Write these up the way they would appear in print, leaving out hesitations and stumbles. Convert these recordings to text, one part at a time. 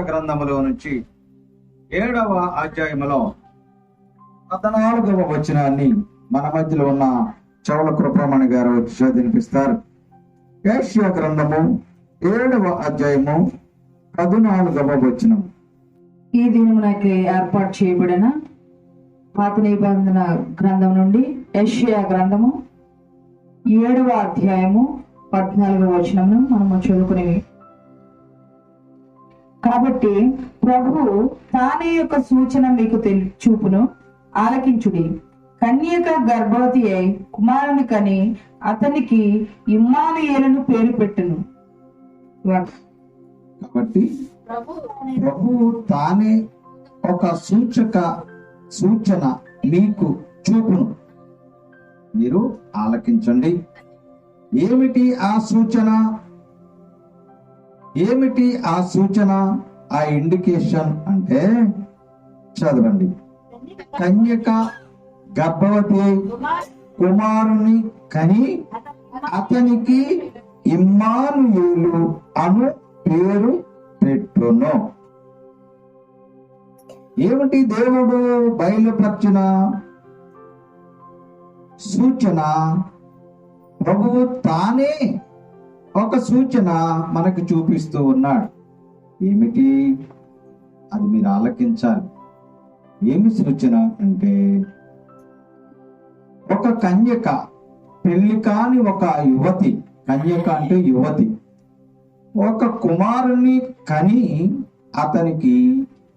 గ్రంథములో నుంచి 7వ అధ్యాయములో 14వ వచనాన్ని మన మధ్యలో ఉన్న చౌల కృపమణి గారు వచ్చి చదివినిపిస్తారు. యెషయా గ్రంథము 7వ అధ్యాయము 14వ వచనం. ఈ దినమునకి ఏర్పాటు చేయబడిన పాత నిబంధన గ్రంథం నుండి యెషయా గ్రంథము 7వ అధ్యాయము 14వ వచనమును మనము చదువుకునేవి. కాబట్టి ప్రభువు తానే యొక్క సూచన మీకు చూపును, ఆలకించుడి. కన్యక గర్భవతి అయి కుమారుని కని అతనికి ఇమ్మానుయేలును పేరు పెట్టును. కాబట్టి ప్రభువు తానే ఒక సూచన మీకు చూపును, మీరు ఆలకించండి. ఏమిటి ఆ సూచన? ఏమిటి ఆ సూచన, ఆ ఇండికేషన్ అంటే చదవండి. కన్యక గర్భవతి కుమారుని కని అతనికి ఇమ్మానుయేలు అను పేరు పెట్టును. ఏమిటి దేవుడు బయలుపరిచిన సూచన? ప్రభువు తానే ఒక సూచన మనకు చూపిస్తూ ఉన్నాడు. ఏమిటి అది? మీరు ఆలకించాలి. ఏమి సూచన అంటే, ఒక కన్యక, పెళ్లి కాని ఒక యువతి, కన్యక అంటే యువతి, ఒక కుమారుని కని అతనికి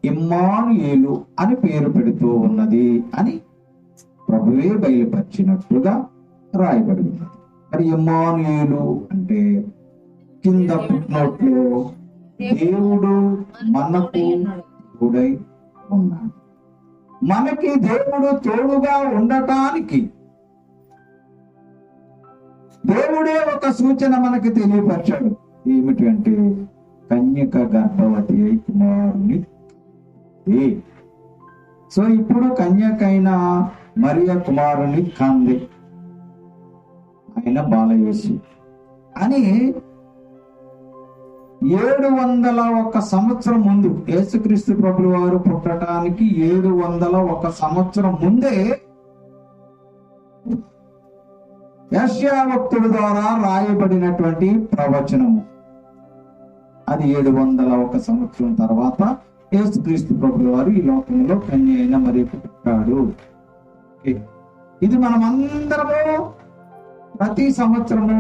ఇమ్మానుయేలు అని పేరు పెడుతూ ఉన్నది అని ప్రభువే బయలుపరిచినట్టుగా రాయబడి ఉన్నది. మరి ఇమ్మానుయేలు అంటే కింద పుట్టినట్లు దేవుడు మనకు తోడై ఉన్నాడు. మనకి దేవుడు తోడుగా ఉండటానికి దేవుడే ఒక సూచన మనకి తెలియపరిచాడు. ఏమిటంటే కన్యక గర్భవతి అయి కుమారుని. సో ఇప్పుడు కన్యకైన మరియ కుమారుని కంది, ఆయన బాలయేసు అని 701 సంవత్సరం ముందు, యేసుక్రీస్తు ప్రభువు వారు పుట్టడానికి 701 సంవత్సరం ముందే యెషయా భక్తుడి ద్వారా రాయబడినటువంటి ప్రవచనము. అది 701 సంవత్సరం తర్వాత యేసుక్రీస్తు ప్రభువు వారు ఈ లోకంలో కన్య అయిన మరియకు పుట్టాడు. ఇది మనమందరము ప్రతి సంవత్సరము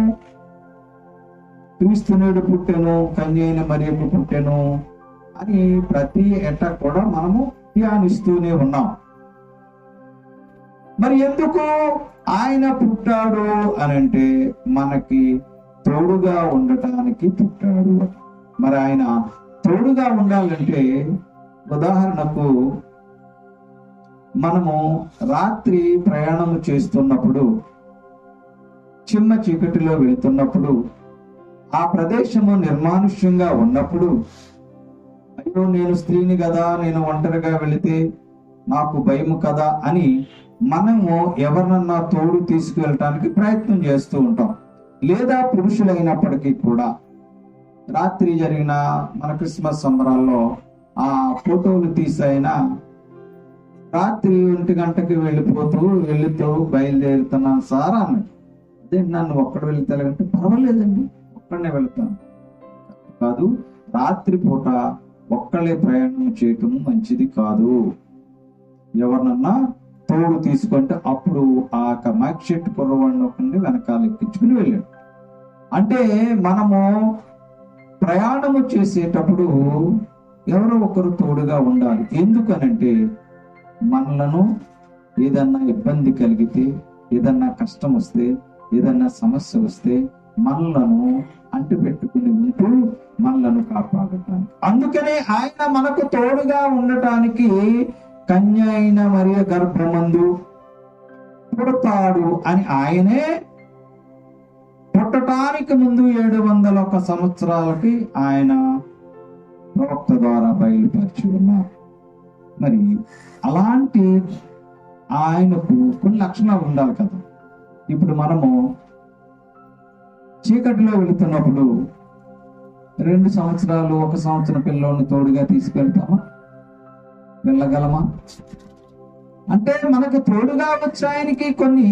క్రీస్తునేడు పుట్టెను, కన్య అయిన మరియకు పుట్టెను అని ప్రతి ఏటా కూడా మనము ధ్యానిస్తూనే ఉన్నాం. మరి ఎందుకు ఆయన పుట్టాడు అనంటే మనకి తోడుగా ఉండటానికి పుట్టాడు. మరి ఆయన తోడుగా ఉండాలంటే, ఉదాహరణకు మనము రాత్రి ప్రయాణము చేస్తున్నప్పుడు, చిన్న చీకటిలో వెళుతున్నప్పుడు, ఆ ప్రదేశము నిర్మానుష్యంగా ఉన్నప్పుడు, అయ్యో నేను స్త్రీని కదా, నేను ఒంటరిగా వెళితే నాకు భయము కదా అని మనము ఎవరినన్నా తోడు తీసుకువెళ్ళటానికి ప్రయత్నం చేస్తూ ఉంటాం. లేదా పురుషులైనప్పటికీ కూడా రాత్రి జరిగిన మన క్రిస్మస్ సంబరాల్లో ఆ ఫోటోలు తీసైనా రాత్రి 1 గంటకి వెళుతూ బయలుదేరుతున్నాను సార్ అని. అదే నన్ను ఒక్కడ వెళ్తానంటే పర్వాలేదండి, ఒక్కడనే వెళ్తాను. కాదు, రాత్రి పూట ఒక్కళ్ళే ప్రయాణం చేయటం మంచిది కాదు. ఎవరినన్నా తోడు తీసుకుంటే అప్పుడు ఆ మైక్ చెట్టు కుర్రవాడిని ఒకరిని వెనకాల ఎక్కించుకుని వెళ్ళాడు. అంటే మనము ప్రయాణము చేసేటప్పుడు ఎవరో ఒకరు తోడుగా ఉండాలి. ఎందుకనంటే మనలను ఏదన్నా ఇబ్బంది కలిగితే, ఏదన్నా కష్టం వస్తే, ఏదన్నా సమస్య వస్తే మనలను అంటిపెట్టుకుని ఉంటూ మనలను కాపాడటానికి. అందుకనే ఆయన మనకు తోడుగా ఉండటానికి కన్య అయిన మరియ గర్భమందు పుడతాడు అని ఆయనే పుట్టటానికి ముందు 701 సంవత్సరాలకి ఆయన ప్రవక్త ద్వారా బయలుపరిచి ఉన్నారు. మరి అలాంటి ఆయనకు కొన్ని లక్షణాలు ఉండాలి కదా. ఇప్పుడు మనము చీకటిలో వెళుతున్నప్పుడు 2 సంవత్సరాలు 1 సంవత్సరం పిల్లోని తోడుగా తీసుకెళ్తామా? వెళ్ళగలమా? అంటే మనకు తోడుగా వచ్చాయనికి కొన్ని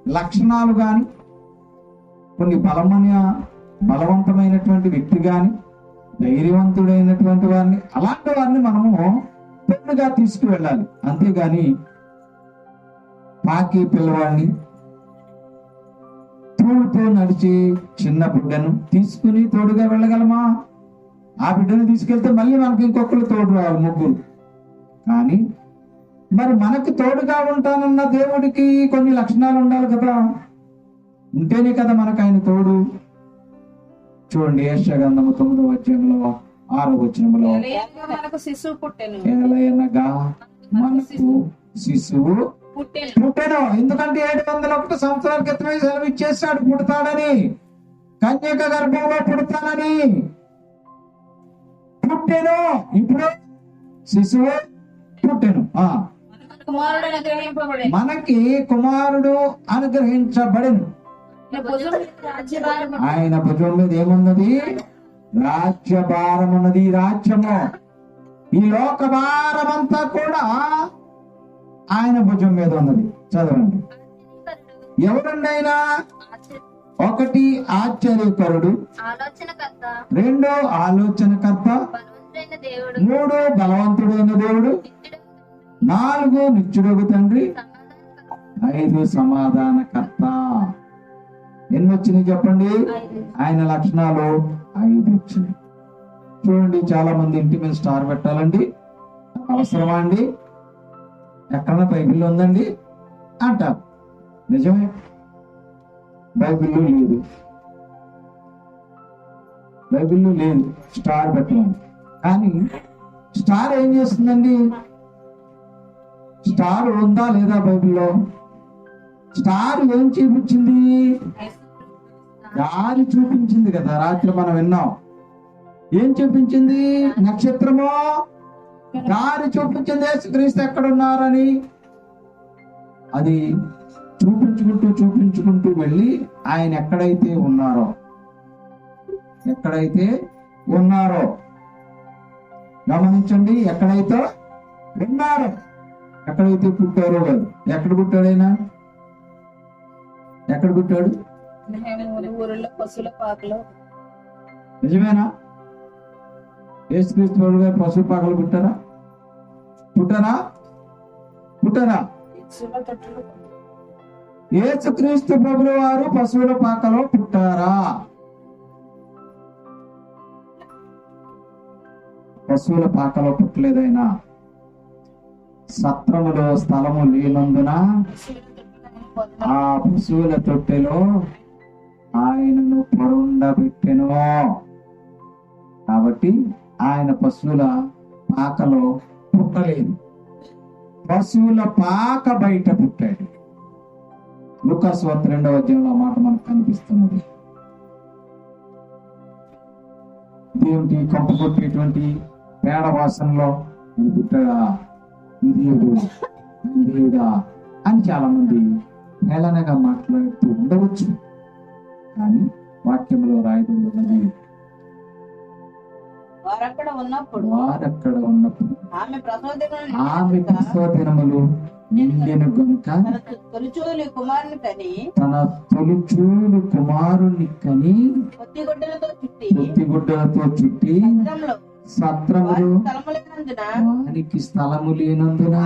లక్షణాలు కానీ, కొన్ని బలవంతమైనటువంటి వ్యక్తి కానీ, ధైర్యవంతుడైనటువంటి వారిని, అలాంటి వారిని మనము తోడుగా తీసుకువెళ్ళాలి. అంతేగాని పాకి పిల్లవాడిని, తోడుతో నడిచి చిన్న బిడ్డను తీసుకుని తోడుగా వెళ్ళగలమా? ఆ బిడ్డను తీసుకెళ్తే మళ్ళీ మనకి ఇంకొకరు తోడు రావాలి, ముగ్గురు. కానీ మరి మనకు తోడుగా ఉంటానన్న దేవుడికి కొన్ని లక్షణాలు ఉండాలి కదా, ఉంటేనే కదా మనకు ఆయన తోడు. చూడండి, యెషయా గ్రంథము 9వ అధ్యాయంలో 6వ వచనంలో, మనకు శిశువు పుట్టెను. ఏలయనగా మనకు శిశువు పుట్టెను. ఎందుకంటే 701 సంవత్సరాల క్రితమే సెలవు ఇచ్చేసాడు పుడతాడని, కన్యక గర్భంలో పుడతానని. పుట్టెను, ఇప్పుడు శిశువు పుట్టెను. కుమారుడు అనుగ్రహింపబడెను. మనకి కుమారుడు అనుగ్రహించబడెను. ఆయన భుజం మీద ఏమున్నది? రాజ్యభారం ఉన్నది. రాజ్యము, ఈ లోక భారమంతా కూడా ఆయన భుజం మీద ఉన్నది. చదవండి. ఎవరండి ఆయన? 1 ఆశ్చర్యకరుడు, 2 ఆలోచనకర్త, 3 బలవంతుడైన దేవుడు, 4 నిత్యుడగు తండ్రి, 5 సమాధానకర్త. ఎన్ని వచ్చినాయి చెప్పండి? ఆయన లక్షణాలు 5 వచ్చినాయి. చూడండి, చాలా మంది ఇంటి మీద స్టార్ పెట్టాలండి, అవసరమా అండి? ఎక్కడన్నా బైబిల్లో ఉందండి అంటారు. నిజమే, బైబిల్లో లేదు, బైబిల్లో లేదు స్టార్ పెట్టమని. కానీ స్టార్ ఏం చేస్తుందండి? స్టార్ ఉందా లేదా బైబిల్లో? స్టార్ ఏం చూపించింది? దారి చూపించింది కదా. రాత్రి మనం విన్నాం, ఏం చూపించింది? నక్షత్రము దారి చూపించింది, యేసుక్రీస్తు ఎక్కడున్నారని. అది చూపించుకుంటూ వెళ్ళి ఆయన ఎక్కడైతే ఉన్నారో గమనించండి. ఎక్కడైతే ఉన్నారో, ఎక్కడైతే పుట్టారో కాదు. ఎక్కడ పుట్టాడైనా? ఎక్కడ పుట్టాడు? ఊరిలో పశువుల పాకలో. నిజమేనా? యేసుక్రీస్తు ప్రభువు గారు పశువుల పాకలు పుట్టారా? యేసుక్రీస్తు ప్రభువు వారు పశువుల పాకలో పుట్టారా? పశువుల పాకలో పుట్టలేదైనా. సత్రములో స్థలము లేనందున ఆ పశువుల తొట్టెలో ఆయనను పరుండబెట్టెను. కాబట్టి ఆయన పశువుల పాకలో పుట్టలేదు, పశువుల పాక బయట పుట్టాడు. లూకాసు వార్త 2వ అధ్యాయంలో మాట మనకు కనిపిస్తున్నది. దేవునికి కంప కొట్టేటువంటి పేడ వాసనలో పుట్టాడా దేవుడా అని చాలా మంది హేళనగా మాట్లాడుతూ ఉండవచ్చు. కానీ వాక్యంలో రాయబడి ఉన్నది, వారక్కడ ఉన్నప్పుడు ఆమె ప్రసవ దినములు నిండెను గనుక తన తొలిచూలు కుమారుని కని పొత్తిగుడ్డలతో చుట్టి సత్రములు వానికి స్థలము లేనందున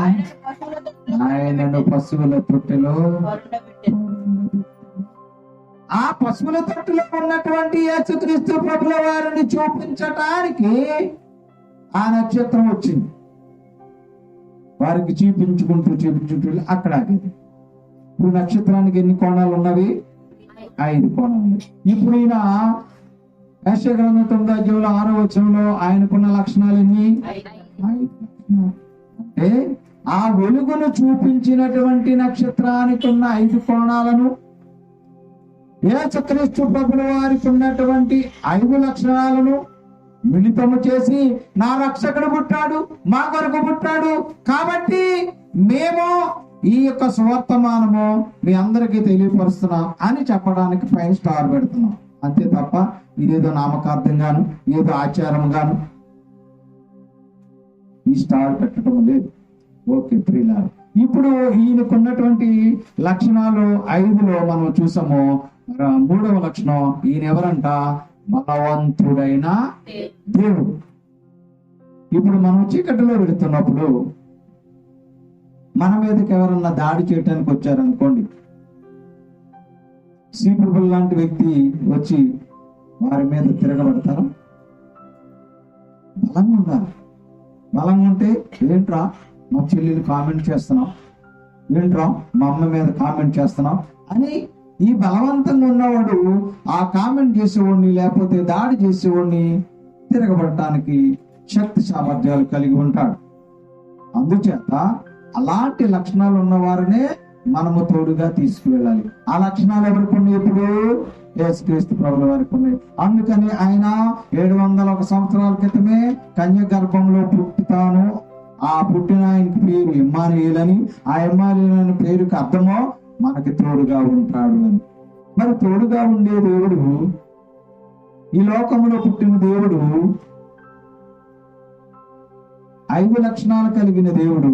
ఆయనను పశువుల తొట్టెలో, ఆ పశువుల తొట్టెలో ఉన్నటువంటి యేసుక్రీస్తు ప్రభుల వారిని చూపించటానికి ఆ నక్షత్రం వచ్చింది. వారికి చూపించుకుంటూ అక్కడ ఆగింది. ఇప్పుడు నక్షత్రానికి ఎన్ని కోణాలు ఉన్నవి? 5 కోణాలు. ఇప్పుడు ఈయన యెషయా గ్రంథం 9వ అధ్యాయంలో 6వ వచనంలో ఆయనకున్న లక్షణాలు ఎన్ని? 5 లక్షణాలు. అంటే ఆ వెలుగును చూపించినటువంటి నక్షత్రానికి ఉన్న 5 కోణాలను, యేసుక్రీస్తు ప్రభుల వారికి ఉన్నటువంటి 5 లక్షణాలను మిళితము చేసి నా రక్షకుడు పుట్టాడు, మా కొరకు పుట్టాడు, కాబట్టి మేము ఈ యొక్క సువర్తమానము మీ అందరికీ తెలియపరుస్తున్నాం అని చెప్పడానికి పైన స్టార్ పెడుతున్నాం. అంతే తప్ప ఇదేదో నామకార్థంగాను ఏదో ఆచారంగాను ఈ స్టార్ పెట్టడం లేదు. ఓకే ప్రియులారా, ఇప్పుడు ఈయనకున్నటువంటి లక్షణాలు 5లో మనం చూసాము. 3వ లక్షణం, ఈయన ఎవరంట? బలవంతుడైన దేవుడు. ఇప్పుడు మనం చీకటిలో వెళుతున్నప్పుడు మన మీదకి ఎవరన్నా దాడి చేయడానికి వచ్చారనుకోండి, సీపుల్ లాంటి వ్యక్తి వచ్చి వారి మీద తిరగబడతారా? బలంగా ఉండాలి. బలంగా ఉంటే ఏంట్రా మా చెల్లెలు కామెంట్ చేస్తున్నాం, ఏంట్రా మా అమ్మ మీద కామెంట్ చేస్తున్నాం అని ఈ బలవంతంగా ఉన్నవాడు ఆ కామెంట్ చేసేవాడిని లేకపోతే దాడి చేసేవాడిని తిరగబడటానికి శక్తి సామర్థ్యాలు కలిగి ఉంటాడు. అందుచేత అలాంటి లక్షణాలు ఉన్నవారినే మనము తోడుగా తీసుకువెళ్ళాలి. ఆ లక్షణాలు ఎవరికి ఉన్నాయి? ఇప్పుడు యేసుక్రీస్తు ప్రభుల వారికి ఉన్నాయి. అందుకని ఆయన 701 సంవత్సరాల క్రితమే కన్య గర్భంలో పుట్టుతాను, ఆ పుట్టిన ఆయనకి పేరు ఇమ్మానుయేలు అని, ఆ ఇమ్మానుయేలు అనే పేరుకి అర్థమో మనకి తోడుగా ఉంటాడు అని. మరి తోడుగా ఉండే దేవుడు, ఈ లోకంలో పుట్టిన దేవుడు, 5 లక్షణాలు కలిగిన దేవుడు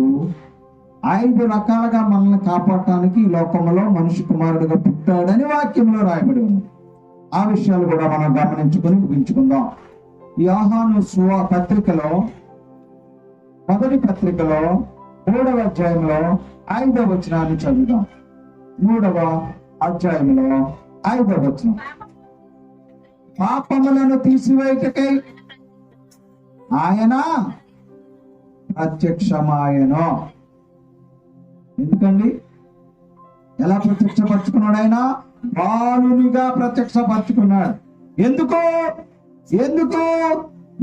5 రకాలుగా మనల్ని కాపాడటానికి ఈ లోకంలో మనిషి కుమారుడుగా పుట్టాడని వాక్యంలో రాయబడి ఉంది. ఆ విషయాలు కూడా మనం గమనించుకొని ముగించుకుందాం. ఈ యోహాను పత్రికలో, మొదటి పత్రికలో 3వ అధ్యాయంలో 5వ వచనాన్ని చదువుదాం. 3వ అధ్యాయంలో 5వ వచనం, పాపములను తీసివేయుటకై ఆయన ప్రత్యక్షమాయను. ఎందుకండి? ఎలా ప్రత్యక్షపరచుకున్నాడు? ఆయన బాలునిగా ప్రత్యక్షపరచుకున్నాడు. ఎందుకు?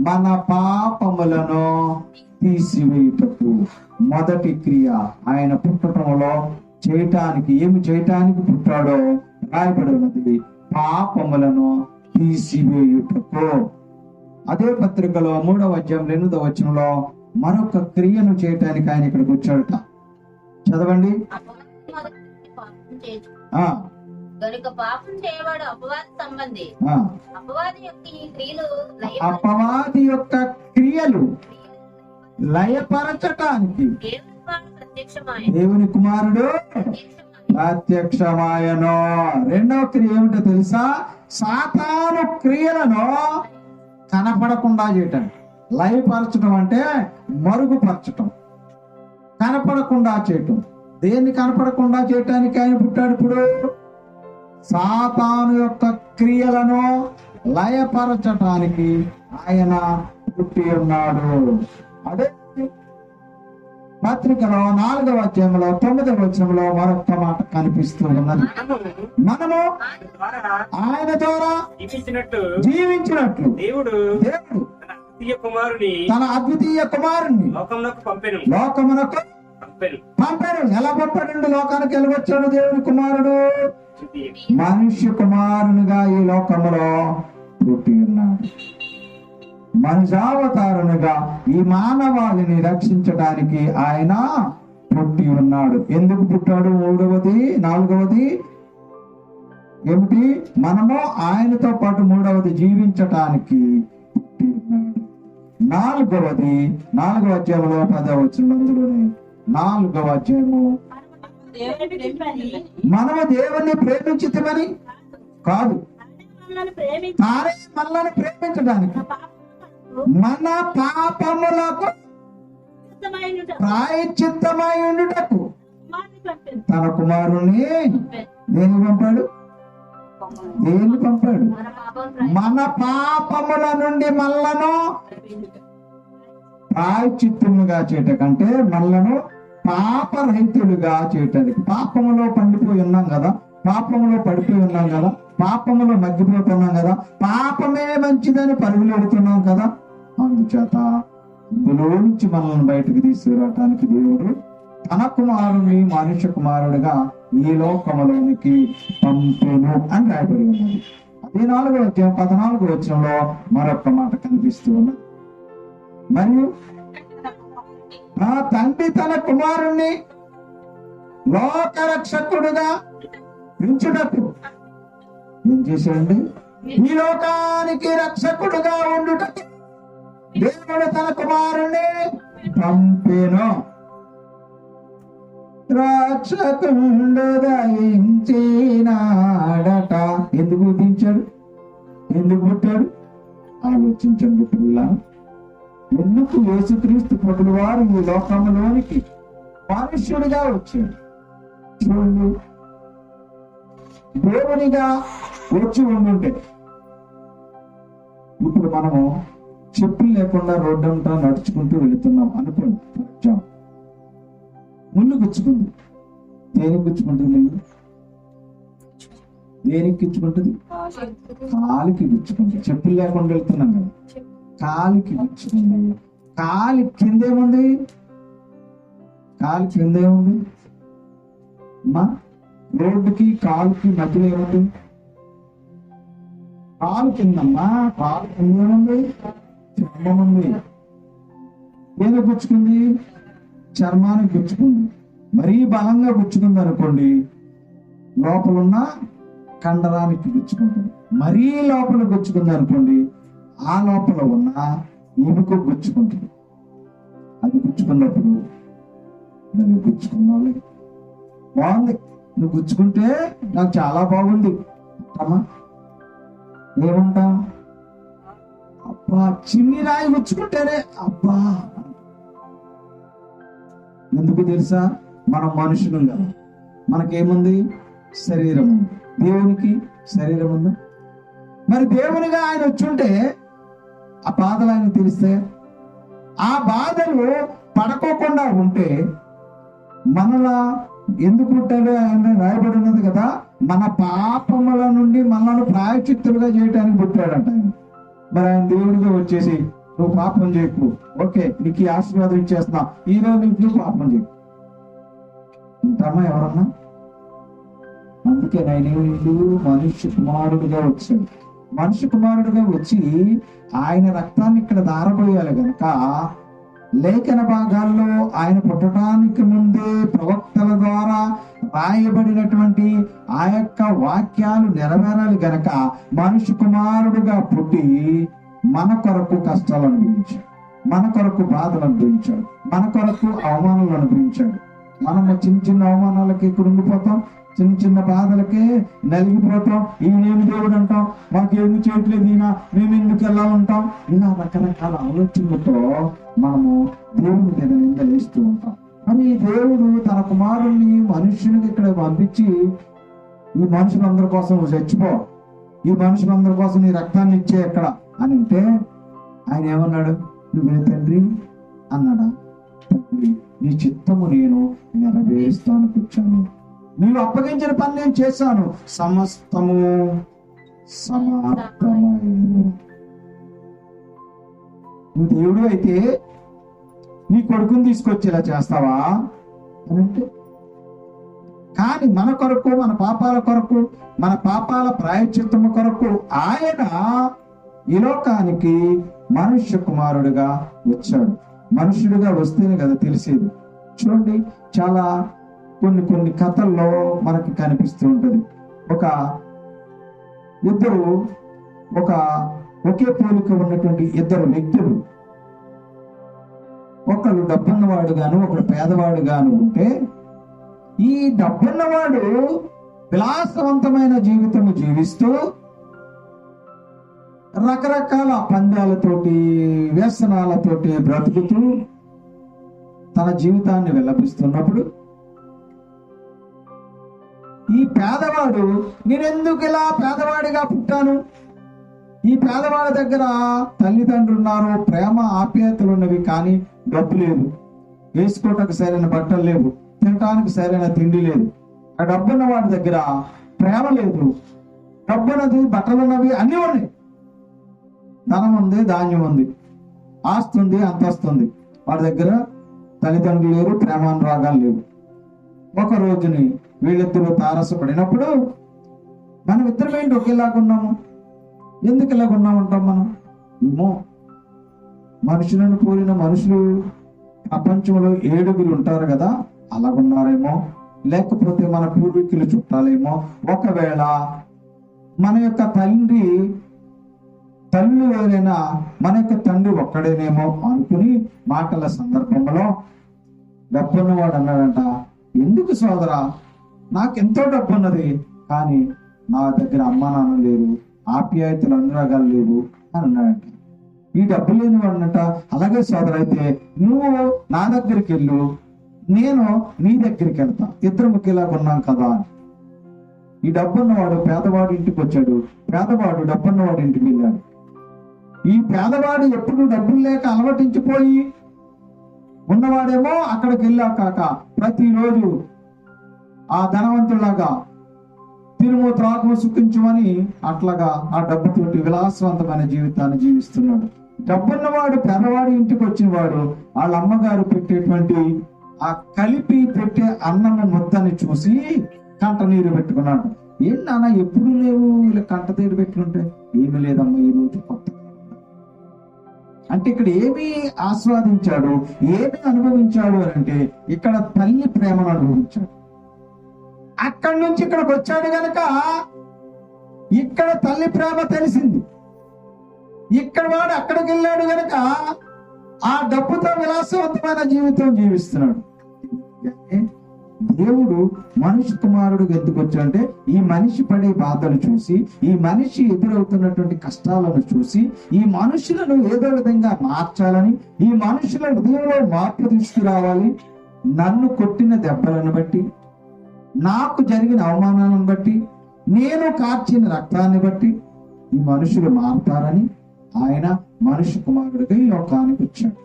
మన పాపములను తీసివేయుటకు. మొదటి క్రియ ఆయన పుట్టడంలో చేయటానికి, ఏమి చేయటానికి పుట్టాడో రాయబడి ఉన్నది, పాపములను తీసివేయుటకు. అదే పత్రికలో 3వ అధ్యాయం 8వ వచనంలో మరొక క్రియను చేయటానికి ఆయన ఇక్కడికి వచ్చాడట. చదవండి. గనుక పాపం చేయవాడు అపవాది సంబంధి. అపవాది యొక్క క్రియలు లయపరచటానికి దేవుని కుమారుడు ప్రత్యక్షమాయను. రెండవ క్రియ ఏమిటో తెలుసా? సాతాను క్రియలను కనపడకుండా చేయటం. లయపరచడం అంటే మరుగుపరచటం, కనపడకుండా చేయటం. దేన్ని కనపడకుండా చేయటానికి ఆయన పుట్టాడు? ఇప్పుడు సాతాను యొక్క క్రియలను లయపరచటానికి ఆయన పుట్టి ఉన్నాడు. అదే పత్రికలో 4వ అధ్యాయంలో 9వ వచనంలో మరొక మాట కనిపిస్తూ ఉన్నది. మనము ఆయన ద్వారా జీవించినట్లు దేవుడు తన అద్వితీయ కుమారుని లోకమునకు పంపాడు. ఎలా పంపాడు? లోకానికి వెళ్ళవచ్చాడు దేవుని కుమారుడు? మనుష్య కుమారునిగా ఈ లోకములో పుట్టి ఉన్నాడు. మనుషావతారునిగా ఈ మానవాళిని రక్షించడానికి ఆయన పుట్టి ఉన్నాడు. ఎందుకు పుట్టాడు? 4వది ఏమిటి? మనము ఆయనతో పాటు 3వది జీవించటానికి పుట్టి ఉన్నాడు. 4వ అధ్యాయంలో 10వ వచనం, అందులోనే 4వ అధ్యాయము, మనము దేవుణ్ణి ప్రేమించితమని కాదు, తానే మనల్ని ప్రేమించడానికి మన పాపములకు ప్రాయశ్చిత్తమై ఉండుటకు తన కుమారుణ్ణి దేనికి పంపాడు? మన పాపముల నుండి మనలను ప్రాయశ్చిత్తముగా చేయటకంటే మనలను పాపరహితులుగా చేయటానికి. పాపములో పండిపోయి ఉన్నాం కదా, పాపములో పడిపోయి ఉన్నాం కదా, పాపములో మగ్గిపోతున్నాం కదా, పాపమే మంచిదని పరుగులు పెడుతున్నాం కదా. అందుచేత అందులో నుంచి మనల్ని బయటకు తీసుకురావటానికి దేవుడు తన కుమారుని మనుష్య కుమారుడిగా ఈ లోకములోనికి పంపెను అని రాయబడి ఉన్నది. అదే 4వ అధ్యాయం 14వ వచనంలో మరొక మాట కనిపిస్తూ ఉన్నది. మరియు ఆ తండ్రి తన కుమారుణ్ణి లోకరక్షకుడుగా పెంచుటకు ఏం చేశాడండి? ఈ లోకానికి రక్షకుడుగా ఉండుట దేవుడు తన కుమారుని పంపెను. రక్షకుండు దయించినాడట. ఎందుకు దించాడు? ఎందుకు పుట్టాడు? ఆలోచించండి పిల్ల. ఎందుకు యేసుక్రీస్తు ప్రభువు వారు ఈ లోకంలోనికి మనుష్యుడిగా వచ్చాడు? చూడండి, దేవునిగా వచ్చి ఉండుంటే ఇప్పుడు మనము చెప్పులు లేకుండా రోడ్డంతా నడుచుకుంటూ వెళుతున్నాం అనుకోండి. ముళ్ళు గుచ్చుకుంది. దేనికి గుచ్చుకుంటుంది? ముళ్ళు దేనికి గుచ్చుకుంటుంది? కాలికి గుచ్చుకుంటుంది. చెప్పులు లేకుండా వెళ్తున్నాం కదా, కాలికి గుచ్చుకుంది. కాలి కిందేముంది? కాలి కిందేముంది అమ్మా? రోడ్డుకి కాలుకి మధ్యలో ఏముంది? కాలు కిందమ్మా. కాలు కిందేముంది? చర్మం ఉంది. ఏదో గుచ్చుకుంది? చర్మానికి గుచ్చుకుంది. మరీ బలంగా గుచ్చుకుంది అనుకోండి, లోపలున్న కండరానికి గుచ్చుకుంటుంది. మరీ లోపల గుచ్చుకుంది అనుకోండి, ఆ లోపల ఉన్న ఎముక గుచ్చుకుంటుంది. అది గుచ్చుకున్నప్పుడు నువ్వు గుచ్చుకున్నావు, బాగుంది, నువ్వు గుచ్చుకుంటే నాకు చాలా బాగుంది అమ్మా. ఏమంటా? అబ్బా, చిన్ని రాయి గుచ్చుకుంటేనే అబ్బా. ఎందుకు తెలుసా? మనం మనుషులం కదా, మనకేముంది? శరీరం ఉంది. దేవునికి శరీరం ఉంది. మరి దేవునిగా ఆయన వచ్చుంటే ఆ బాధలు ఆయన తెలిస్తే, ఆ బాధలు పడుకోకుండా ఉంటే మనలా ఎందుకు పుట్టాడు ఆయన రాయబడి ఉన్నది కదా, మన పాపముల నుండి మనల్ని ప్రాయశ్చిత్తులుగా చేయడానికి పుట్టాడంట ఆయన. మరి ఆయన దేవుడిగా వచ్చేసి నువ్వు పాపం చేయకు, ఓకే నీకు ఈ ఆశీర్వాదం ఇచ్చేస్తున్నా, ఈ రోజు నువ్వు పాపం చేయకు ఇంతమ్మా ఎవరన్నా? అందుకే నేను మనుష్య కుమారుడిగా వచ్చాడు. మనుష్య కుమారుడిగా వచ్చి ఆయన రక్తాన్ని ఇక్కడ దారబోయాలి గనక, లేఖన భాగాల్లో ఆయన పుట్టడానికి ముందే ప్రవక్తల ద్వారా రాయబడినటువంటి ఆ యొక్క వాక్యాలు నెరవేరాలి గనక మనుష్య కుమారుడుగా పుట్టి మన కొరకు కష్టాలు అనుభవించాడు, మన కొరకు బాధలు అనుభవించాడు, మన కొరకు అవమానాలు అనుభవించాడు. మనము చిన్న చిన్న అవమానాలకి కృంగిపోతాం, చిన్న చిన్న బాధలకే నలిగిపోతాం. ఈయనేమి దేవుడు అంటాం, మాకేమి చేయట్లేదు, ఈయన మేము ఎందుకు వెళ్ళాలంటాం. ఇలా రకరకాల ఆలోచనలతో మనము దేవుని మీద నిందలేస్తూ ఉంటాం. మరి దేవుడు తన కుమారుణ్ణి మనుష్యునికి ఇక్కడ పంపించి, ఈ మనుషులందరి కోసం నువ్వు చచ్చిపో, ఈ మనుషులందరి కోసం నీ రక్తాన్ని ఇచ్చే ఎక్కడ అని అంటే ఆయన ఏమన్నాడు? నువ్వే తండ్రి అన్నాడా? తండ్రి నీ చిత్తము నేను నెరవేరుస్తాను కూర్చాను, నీవు అప్పగించిన పని నేను చేశాను, సమస్తము సమాప్తమైంది. నువ్వు దేవుడు అయితే నీ కొడుకుని తీసుకొచ్చి ఇలా చేస్తావా అని అంటే, కానీ మన కొరకు, మన పాపాల కొరకు, మన పాపాల ప్రాయశ్చిత్తము కొరకు ఆయన ఈ లోకానికి మనుష్య కుమారుడిగా వచ్చాడు. మనుష్యుడిగా వస్తేనే కదా తెలిసేది. చూడండి, చాలా కొన్ని కథల్లో మనకి కనిపిస్తూ ఉంటది. ఒకే పోలిక ఉన్నటువంటి ఇద్దరు వ్యక్తులు, ఒకడు డబ్బున్నవాడు గాను ఒకడు పేదవాడు గాను ఉంటే, ఈ డబ్బున్నవాడు విలాసవంతమైన జీవితము జీవిస్తూ రకరకాల పందాలతోటి వ్యసనాలతోటి బ్రతుకుతూ తన జీవితాన్ని వెల్లపిస్తున్నప్పుడు, ఈ పేదవాడు నేనెందుకు ఇలా పేదవాడిగా పుట్టాను, ఈ పేదవాడి దగ్గర తల్లిదండ్రులు ఉన్నారు, ప్రేమ ఆప్యాయతలు ఉన్నవి, కానీ డబ్బు లేదు, వేసుకోవటానికి సరైన బట్టలు లేవు, తినటానికి సరైన తిండి లేదు. ఆ డబ్బున్న వాడి దగ్గర ప్రేమ లేదు, డబ్బున్నది, బట్టలు ఉన్నవి, అన్నీ ఉన్నాయి, ధనం ఉంది, ధాన్యం ఉంది, ఆస్తి ఉంది, అంతస్తు ఉంది. వాడి దగ్గర తల్లిదండ్రులు లేరు, ప్రేమానురాగాలు లేవు. ఒక రోజుని వీళ్ళిద్దరూ తారసపడినప్పుడు, మనం ఇద్దరం ఏంటి ఒకేలాగున్నాము, ఎందుకు ఇలాగున్నామంటాం మనం? ఏమో, మనుషులను పోలిన మనుషులు ప్రపంచంలో 7 ఉంటారు కదా, అలాగున్నారేమో, లేకపోతే మన పూర్వీకులు చుట్టాలేమో, ఒకవేళ మన యొక్క తల్లి వేరైనా మన యొక్క తండ్రి ఒక్కడేనేమో అనుకుని మాటల సందర్భంలో డబ్బున్నవాడు అన్నాడంట, ఎందుకు సోదరా, నాకెంతో డబ్బు ఉన్నది, కానీ నా దగ్గర అమ్మా నాన్న లేరు, ఆప్యాయతలు అనురాగాలు లేవు అని అన్నాడంట. ఈ డబ్బు లేని వాడినట, అలాగే సోదరు, అయితే నువ్వు నా దగ్గరికి వెళ్ళు, నేను నీ దగ్గరికి వెళ్తా, ఇద్దరు ఒకేలాగా ఉన్నాం కదా అని. ఈ డబ్బున్నవాడు పేదవాడు ఇంటికి వచ్చాడు, పేదవాడు డబ్బున్నవాడు ఇంటికి వెళ్ళాడు. ఈ పేదవాడు ఎప్పుడు డబ్బులు లేక అలవటించిపోయి ఉన్నవాడేమో అక్కడికి వెళ్ళాక ప్రతిరోజు ఆ ధనవంతులాగా తిరుము త్రాగు సుఖించమని అట్లాగా ఆ డబ్బుతోటి విలాసవంతమైన జీవితాన్ని జీవిస్తున్నాడు. డబ్బున్నవాడు పేదవాడి ఇంటికి వచ్చిన వాడు వాళ్ళ అమ్మగారు పెట్టేటువంటి ఆ కలిపి పెట్టే అన్నము ముద్దని చూసి కంట నీరు పెట్టుకున్నాడు. ఏంటి నాన్న ఎప్పుడు లేవు ఇలా కంట నీరు పెట్టుకుంటే? ఏమి లేదమ్మా, ఈ రోజు కొత్త అంటే ఇక్కడ ఏమి ఆస్వాదించాడు, ఏమి అనుభవించాడు అని అంటే ఇక్కడ తల్లి ప్రేమను అనుభవించాడు. అక్కడి నుంచి ఇక్కడికి వచ్చాడు గనక ఇక్కడ తల్లి ప్రేమ తెలిసింది. ఇక్కడ వాడు అక్కడికి వెళ్ళాడు గనక ఆ డబ్బుతో విలాసవంతమైన జీవితం జీవిస్తున్నాడు. దేవుడు మనిషి కుమారుడికి ఎందుకు వచ్చాడంటే ఈ మనిషి పడే బాధలు చూసి, ఈ మనిషి ఎదురవుతున్నటువంటి కష్టాలను చూసి, ఈ మనుషులను ఏదో విధంగా మార్చాలని, ఈ మనుషుల హృదయంలో మార్పు తీసుకురావాలి. నన్ను కొట్టిన దెబ్బలను బట్టి, నాకు జరిగిన అవమానాలను బట్టి, నేను కార్చిన రక్తాన్ని బట్టి ఈ మనుషులు మారుతారని ఆయన మనిషి కుమారుడిగా ఈ లోకానికి వచ్చాడు.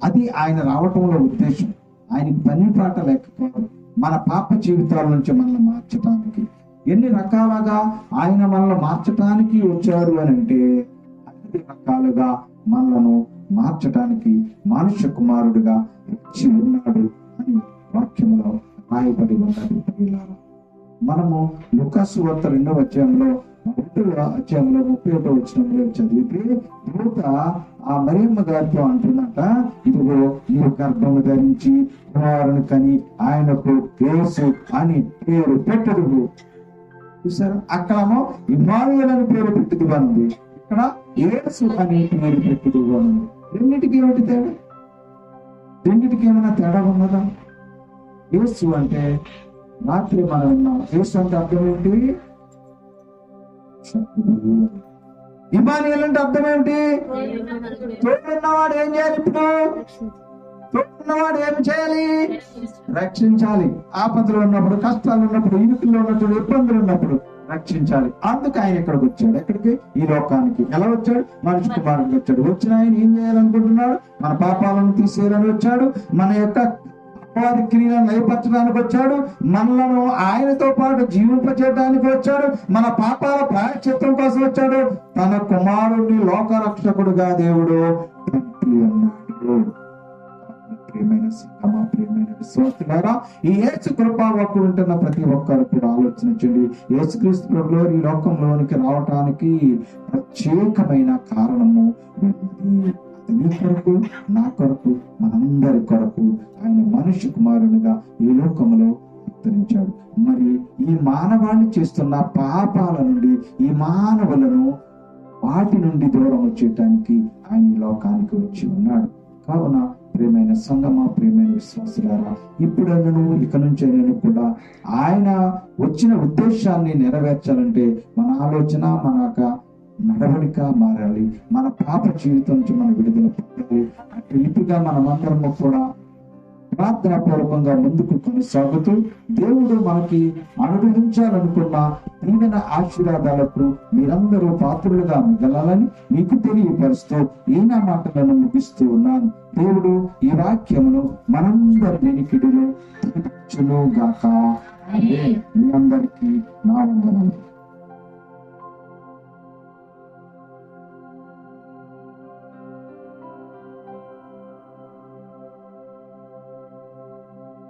అది ఆయన రావటంలో ఉద్దేశం. ఆయనకి పని పాట లేకపోవడం, మన పాప జీవితాల నుంచి మనల్ని మార్చడానికి. ఎన్ని రకాలుగా ఆయన మనల్ని మార్చడానికి వచ్చారు అని అంటే అన్ని రకాలుగా మనలను మార్చడానికి మనుష్య కుమారుడిగా వచ్చి ఉన్నాడు అని వాక్యంలో రాయబడి ఉన్నది. మనము లూకాసు వార్త 2వ అధ్యాయంలో 31వ వచనంలో చదివితే దూత ఆ మరియమ్మ గారితో అంటున్నట, ఇదిగో నీవు గర్భము ధరించి కుమారుని కని ఆయనకు యేసు అని పేరు పెట్టదు. చూసారా, అక్కడేమో ఇమ్మానుయేలు అని పేరు పెట్టుదు ఉంది, ఇక్కడ యేసు అని పేరు పెట్టుదు ఉంది. రెండింటికి ఏమిటి తేడా? రెండింటికి ఏమైనా తేడా ఉన్నదా? యేసు అంటే రాత్రి మనం విన్నాం. యేసు అంటే అర్థం ఏంటి? ఇమ్మానుయేలు అంటే అర్థం ఏమిటి? తోడున్నవాడు ఏం చేయాలి? ఇప్పుడు తోడున్నవాడు ఏం చేయాలి? రక్షించాలి. ఆపదలు ఉన్నప్పుడు, కష్టాలు ఉన్నప్పుడు, ఇరుకుల్లో ఉన్నప్పుడు, ఇబ్బందులు ఉన్నప్పుడు రక్షించాలి. అందుకు ఆయన ఇక్కడికి వచ్చాడు. ఎక్కడికి? ఈ లోకానికి. ఎలా వచ్చాడు? మనిషి కుమారుడికి వచ్చాడు. వచ్చిన ఆయన ఏం చేయాలనుకుంటున్నాడు? మన పాపాలను తీసేయాలని వచ్చాడు. మన యొక్క అపవాది క్రియలను లయపరచడానికి వచ్చాడు. మనలను ఆయనతో పాటు జీవింపచేయడానికి వచ్చాడు. మన పాపాల ప్రాయశ్చిత్తం కోసం వచ్చాడు. తన కుమారుడిని లోకరక్షకుడుగా దేవుడు అన్నాడు. ప్రియమైన సంగమా, ప్రియమైన విశ్వాసులారా, ఈ యేసు కృపావాక్కు ఉంటున్న ప్రతి ఒక్కరు కూడా ఆలోచించండి. యేసుక్రీస్తు ప్రభువు ఈ లోకంలోనికి రావటానికి ప్రత్యేకమైన కారణము ఉంది. నీ కొరకు, నా కొరకు, మనందరి కొరకు ఆయన మనిషి కుమారునిగా ఈ లోకంలో అవతరించాడు. మరి ఈ మానవాళి చేస్తున్న పాపాల నుండి, ఈ మానవులను వాటి నుండి దూరం వచ్చేయటానికి ఆయన ఈ లోకానికి వచ్చి ఉన్నాడు. కావున ప్రియమైన సంగమా, ప్రియమైన విశ్వాసులారా, ఇప్పుడైనా ఇక నుంచి నేను కూడా ఆయన వచ్చిన ఉద్దేశాన్ని నెరవేర్చాలంటే మన ఆలోచన, మన నడవడిక మారాలి. మన పాప జీవితం నుంచి మనం విడుదల పొందాలి. అటు ఇటుగా మనమందరము కూడా ప్రార్థనా పూర్వకంగా ముందుకు కొనసాగుతూ దేవుడు మనకి అనుగ్రహించాలనుకున్న దీవెన ఆశీర్వాదాలకు మీరందరూ పాత్రులుగా మిగలాలని మీకు తెలియపరుస్తూ ఈ నా మాటలను ముగిస్తూ ఉన్నాను. దేవుడు ఈ వాక్యమును మనందరి వెనికిడిలో గాక. మీ అందరికీ నా వందనాలు.